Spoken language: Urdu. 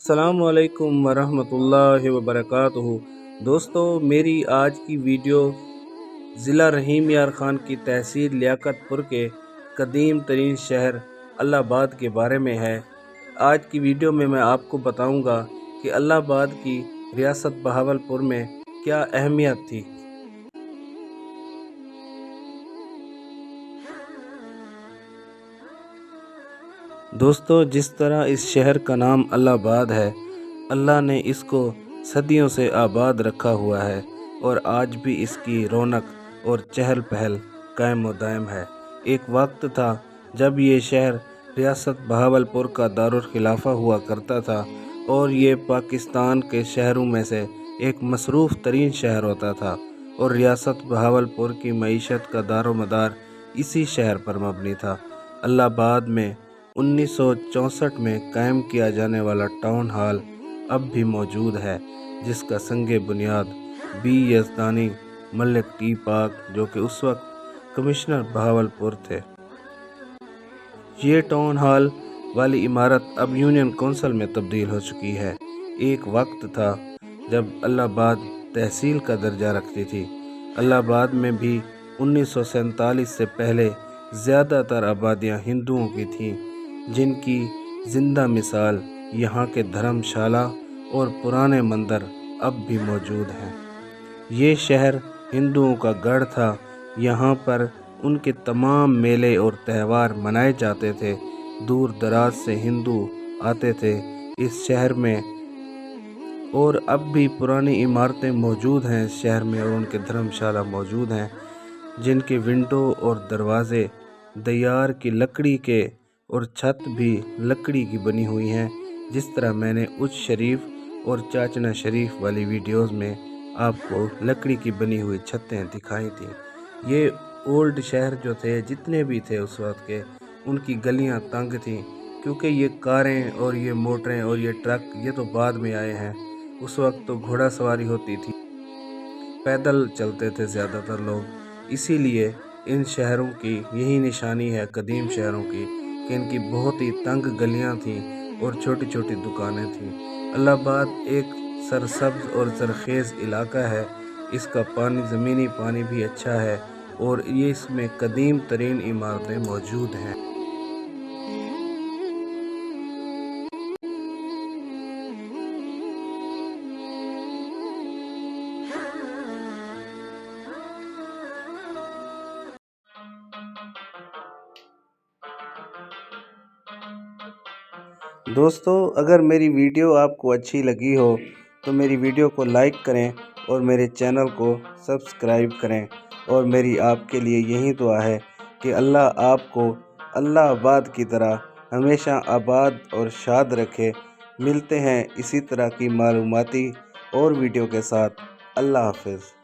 السلام علیکم ورحمۃ اللہ وبرکاتہ۔ دوستو، میری آج کی ویڈیو ضلع رحیم یار خان کی تحصیل لیاقت پور کے قدیم ترین شہر الہ آباد کے بارے میں ہے۔ آج کی ویڈیو میں آپ کو بتاؤں گا کہ الہ آباد کی ریاست بہاولپور میں کیا اہمیت تھی۔ دوستو، جس طرح اس شہر کا نام الہ آباد ہے، اللہ نے اس کو صدیوں سے آباد رکھا ہوا ہے اور آج بھی اس کی رونق اور چہل پہل قائم و دائم ہے۔ ایک وقت تھا جب یہ شہر ریاست بہاولپور کا دارالخلافہ ہوا کرتا تھا اور یہ پاکستان کے شہروں میں سے ایک مصروف ترین شہر ہوتا تھا، اور ریاست بہاولپور کی معیشت کا دار و مدار اسی شہر پر مبنی تھا۔ الہ آباد میں 1964 میں قائم کیا جانے والا ٹاؤن ہال اب بھی موجود ہے، جس کا سنگ بنیاد بی یزدانی ملک ٹی پاک، جو کہ اس وقت کمشنر بہاولپور تھے۔ یہ ٹاؤن ہال والی عمارت اب یونین کونسل میں تبدیل ہو چکی ہے۔ ایک وقت تھا جب الہ آباد تحصیل کا درجہ رکھتی تھی۔ الہ آباد میں بھی 1947 سے پہلے زیادہ تر آبادیاں ہندوؤں کی تھیں، جن کی زندہ مثال یہاں کے دھرم شالہ اور پرانے مندر اب بھی موجود ہیں۔ یہ شہر ہندوؤں کا گڑھ تھا۔ یہاں پر ان کے تمام میلے اور تہوار منائے جاتے تھے۔ دور دراز سے ہندو آتے تھے اس شہر میں، اور اب بھی پرانی عمارتیں موجود ہیں اس شہر میں، اور ان کے دھرم شالہ موجود ہیں، جن کے ونڈو اور دروازے دیار کی لکڑی کے اور چھت بھی لکڑی کی بنی ہوئی ہیں، جس طرح میں نے اچ شریف اور چاچنا شریف والی ویڈیوز میں آپ کو لکڑی کی بنی ہوئی چھتیں دکھائی تھیں۔ یہ اولڈ شہر جو تھے، جتنے بھی تھے اس وقت کے، ان کی گلیاں تنگ تھیں، کیونکہ یہ کاریں اور یہ موٹریں اور یہ ٹرک یہ تو بعد میں آئے ہیں۔ اس وقت تو گھوڑا سواری ہوتی تھی، پیدل چلتے تھے زیادہ تر لوگ۔ اسی لیے ان شہروں کی یہی نشانی ہے قدیم شہروں کی، کہ ان کی بہت ہی تنگ گلیاں تھیں اور چھوٹی چھوٹی دکانیں تھیں۔ الہ آباد ایک سرسبز اور زرخیز علاقہ ہے۔ اس کا پانی، زمینی پانی بھی اچھا ہے، اور یہ اس میں قدیم ترین عمارتیں موجود ہیں۔ دوستو، اگر میری ویڈیو آپ کو اچھی لگی ہو تو میری ویڈیو کو لائک کریں اور میرے چینل کو سبسکرائب کریں، اور میری آپ کے لیے یہی دعا ہے کہ اللہ آپ کو الہ آباد کی طرح ہمیشہ آباد اور شاد رکھے۔ ملتے ہیں اسی طرح کی معلوماتی اور ویڈیو کے ساتھ۔ اللہ حافظ۔